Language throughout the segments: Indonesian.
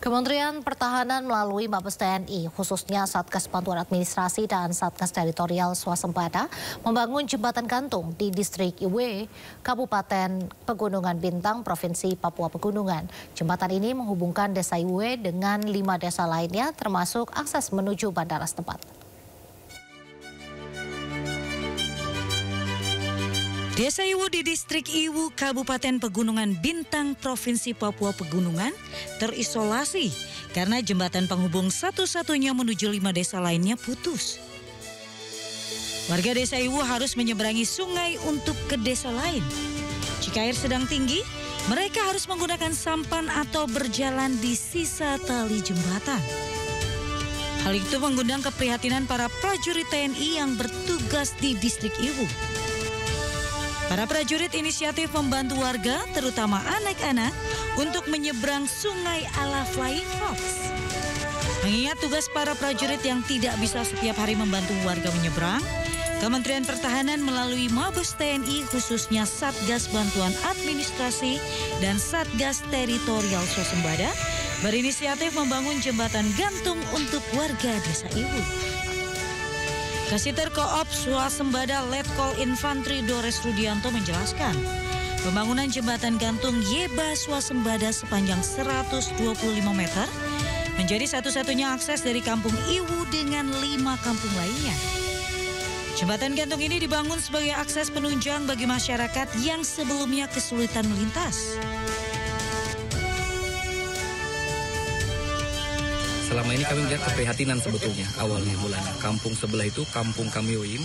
Kementerian Pertahanan melalui Mabes TNI, khususnya Satgas Bantuan Administrasi dan Satgas Teritorial Swasembada, membangun jembatan gantung di distrik Iwe, Kabupaten Pegunungan Bintang, Provinsi Papua Pegunungan. Jembatan ini menghubungkan desa Iwe dengan 5 desa lainnya, termasuk akses menuju bandara setempat. Desa Iwu di distrik Iwu, Kabupaten Pegunungan Bintang, Provinsi Papua Pegunungan terisolasi karena jembatan penghubung satu-satunya menuju 5 desa lainnya putus. Warga desa Iwu harus menyeberangi sungai untuk ke desa lain. Jika air sedang tinggi, mereka harus menggunakan sampan atau berjalan di sisa tali jembatan. Hal itu mengundang keprihatinan para prajurit TNI yang bertugas di distrik Iwu. Para prajurit inisiatif membantu warga, terutama anak-anak, untuk menyeberang sungai ala Flying Fox. Mengingat tugas para prajurit yang tidak bisa setiap hari membantu warga menyeberang, Kementerian Pertahanan melalui Mabes TNI, khususnya Satgas Bantuan Administrasi dan Satgas Teritorial Swasembada, berinisiatif membangun jembatan gantung untuk warga desa Iwu. Kasiter Koop Swasembada Letkol Infantri Dores Rudianto menjelaskan, pembangunan jembatan gantung Yeba Swasembada sepanjang 125 meter menjadi satu-satunya akses dari kampung Iwu dengan 5 kampung lainnya. Jembatan gantung ini dibangun sebagai akses penunjang bagi masyarakat yang sebelumnya kesulitan melintas. Selama ini kami melihat keprihatinan sebetulnya awalnya mulanya. Kampung sebelah itu, Kampung Kamioim,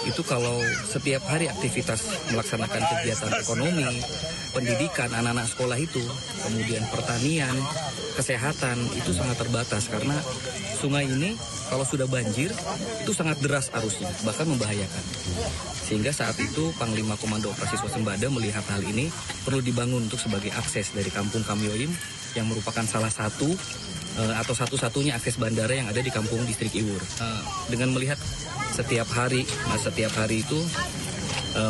itu kalau setiap hari aktivitas melaksanakan kegiatan ekonomi, pendidikan, anak-anak sekolah itu, kemudian pertanian, kesehatan, itu sangat terbatas karena sungai ini kalau sudah banjir itu sangat deras arusnya, bahkan membahayakan. Sehingga saat itu Panglima Komando Operasi Swasembada melihat hal ini perlu dibangun untuk sebagai akses dari Kampung Kamioim yang merupakan salah satu atau satu-satunya akses bandara yang ada di kampung distrik Iwur. Dengan melihat setiap hari itu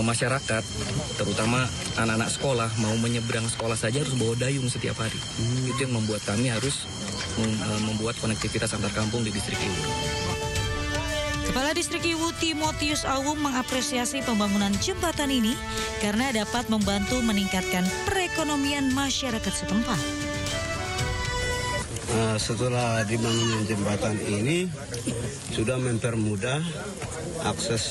masyarakat, terutama anak-anak sekolah mau menyeberang sekolah saja harus bawa dayung setiap hari. Itu yang membuat kami harus membuat konektivitas antar kampung di distrik Iwur. Kepala Distrik Iwu Timotius Awung mengapresiasi pembangunan jembatan ini karena dapat membantu meningkatkan perekonomian masyarakat setempat. Setelah dibangunnya jembatan ini sudah mempermudah akses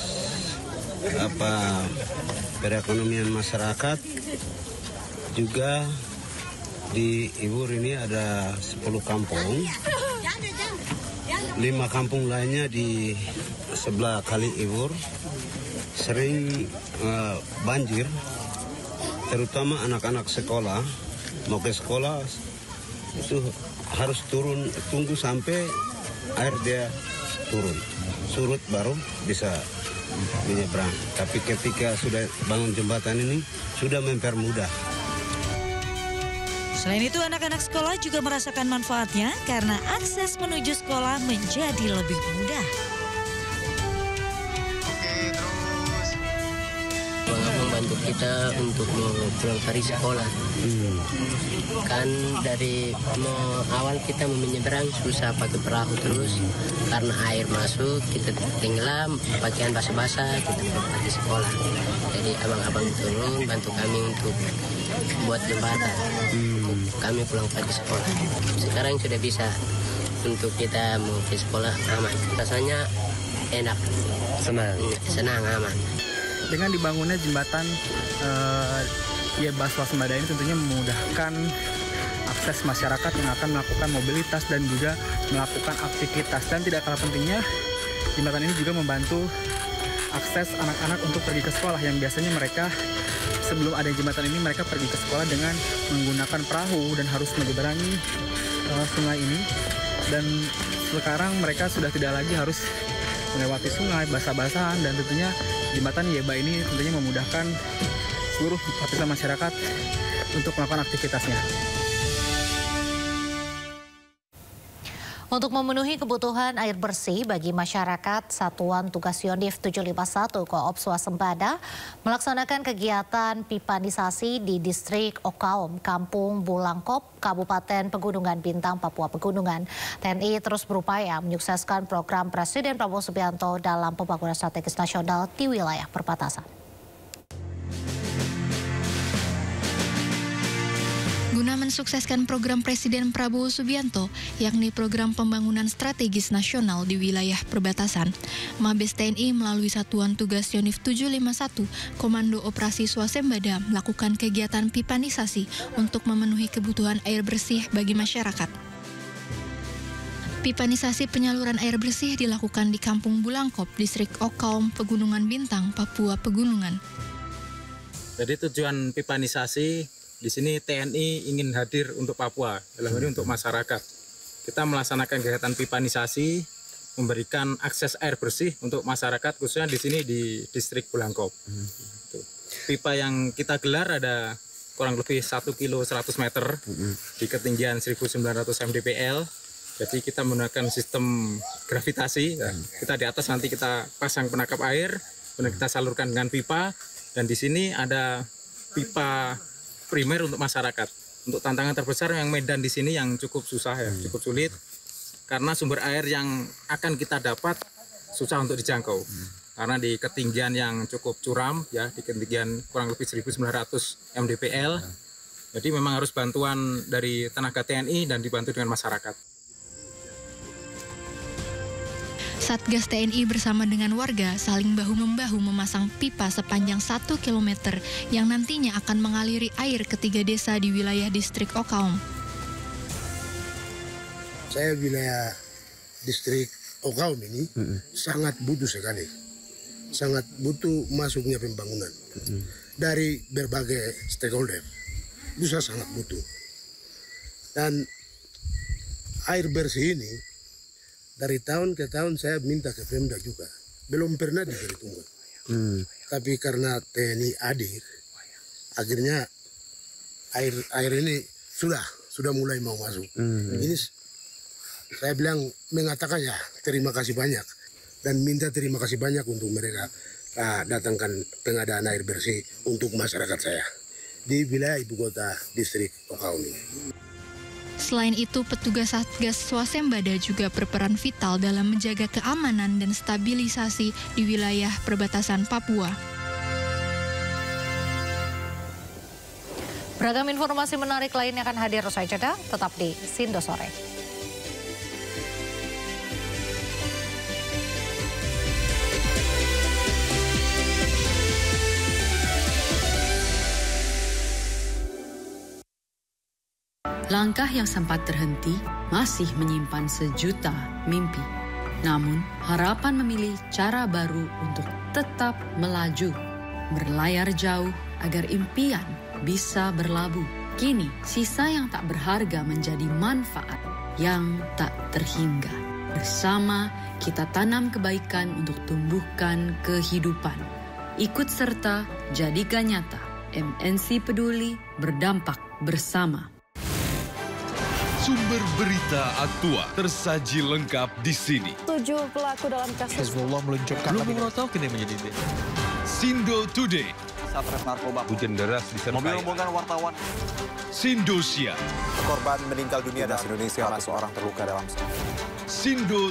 perekonomian masyarakat. Juga di Iwur ini ada 10 kampung, 5 kampung lainnya di sebelah kali Iwur sering banjir, terutama anak-anak sekolah mau ke sekolah itu harus tunggu sampai air dia turun, surut baru bisa menyeberang. Tapi ketika sudah bangun jembatan ini sudah mempermudah. Selain itu, anak-anak sekolah juga merasakan manfaatnya karena akses menuju sekolah menjadi lebih mudah. Membantu kita untuk pulang dari sekolah. Kan dari awal kita menyeberang susah pakai perahu terus karena air masuk kita tenggelam, pakaian basah-basah kita pergi sekolah. Jadi abang-abang turun bantu kami untuk buat jembatan. Kami pulang pagi sekolah. Sekarang sudah bisa untuk kita mau ke sekolah aman. Rasanya enak, senang, aman. Dengan dibangunnya jembatan Yeba Swasembada ini tentunya memudahkan akses masyarakat yang akan melakukan mobilitas dan juga melakukan aktivitas. Dan tidak kalah pentingnya, jembatan ini juga membantu akses anak-anak untuk pergi ke sekolah yang biasanya mereka sebelum ada jembatan ini mereka pergi ke sekolah dengan menggunakan perahu dan harus menyeberangi sungai ini. Dan sekarang mereka sudah tidak lagi harus melewati sungai basah-basahan, dan tentunya jembatan Yeba ini tentunya memudahkan seluruh lapisan masyarakat untuk melakukan aktivitasnya. Untuk memenuhi kebutuhan air bersih bagi masyarakat, Satuan Tugas Yonif 751 Koop Swasembada melaksanakan kegiatan pipanisasi di Distrik Okaum, Kampung Bulangkop, Kabupaten Pegunungan Bintang, Papua Pegunungan. TNI terus berupaya menyukseskan program Presiden Prabowo Subianto dalam pembangunan strategis nasional di wilayah perbatasan. Guna mensukseskan program Presiden Prabowo Subianto, yakni program pembangunan strategis nasional di wilayah perbatasan, Mabes TNI melalui Satuan Tugas Yonif 751 Komando Operasi Swasembada melakukan kegiatan pipanisasi untuk memenuhi kebutuhan air bersih bagi masyarakat. Pipanisasi penyaluran air bersih dilakukan di Kampung Bulangkop, Distrik Okaum, Pegunungan Bintang, Papua Pegunungan. Jadi tujuan pipanisasi di sini TNI ingin hadir untuk Papua, dalam hal ini untuk masyarakat. Kita melaksanakan kegiatan pipanisasi, memberikan akses air bersih untuk masyarakat, khususnya di sini di Distrik Bulangkop. Pipa yang kita gelar ada kurang lebih 1 kilo 100 meter di ketinggian 1900 mdpl. Jadi kita menggunakan sistem gravitasi. Kita di atas nanti kita pasang penangkap air, kemudian kita salurkan dengan pipa. Dan di sini ada pipa primer untuk masyarakat. Untuk tantangan terbesar yang medan di sini yang cukup susah ya, cukup sulit karena sumber air yang akan kita dapat susah untuk dijangkau. Karena di ketinggian yang cukup curam ya, di ketinggian kurang lebih 1900 mdpl. Jadi memang harus bantuan dari tenaga TNI dan dibantu dengan masyarakat. Satgas TNI bersama dengan warga saling bahu-membahu memasang pipa sepanjang 1 km yang nantinya akan mengaliri air ke 3 desa di wilayah Distrik Okaum. Saya wilayah Distrik Okaum ini sangat butuh sekali. Sangat butuh masuknya pembangunan dari berbagai stakeholder. Itu saya sangat butuh. Dan air bersih ini dari tahun ke tahun saya minta ke Pemda juga. Belum pernah diperhitungkan. Tapi karena TNI hadir, akhirnya air ini sudah mulai mau masuk. Ini saya bilang mengatakan ya terima kasih banyak. Dan minta terima kasih banyak untuk mereka datangkan pengadaan air bersih untuk masyarakat saya. Di wilayah ibu kota Distrik Okaum ini. Selain itu, petugas Satgas Swasembada juga berperan vital dalam menjaga keamanan dan stabilisasi di wilayah perbatasan Papua. Beragam informasi menarik lainnya akan hadir usai jeda, tetap di Sindo Sore. Langkah yang sempat terhenti masih menyimpan sejuta mimpi. Namun, harapan memilih cara baru untuk tetap melaju, berlayar jauh agar impian bisa berlabuh. Kini, sisa yang tak berharga menjadi manfaat yang tak terhingga. Bersama, kita tanam kebaikan untuk tumbuhkan kehidupan. Ikut serta, jadikan nyata. MNC Peduli, berdampak bersama. Sumber berita Aktua tersaji lengkap di sini. 7 pelaku dalam kasus Hezbollah meluncurkan belum mengetahui yang menjadi Sindo Today. Satres narkoba. Hujan deras disertai Mobil rombongan wartawan. Sindosia. Korban meninggal dunia dan Indonesia, 1 orang terluka dalam. Sindo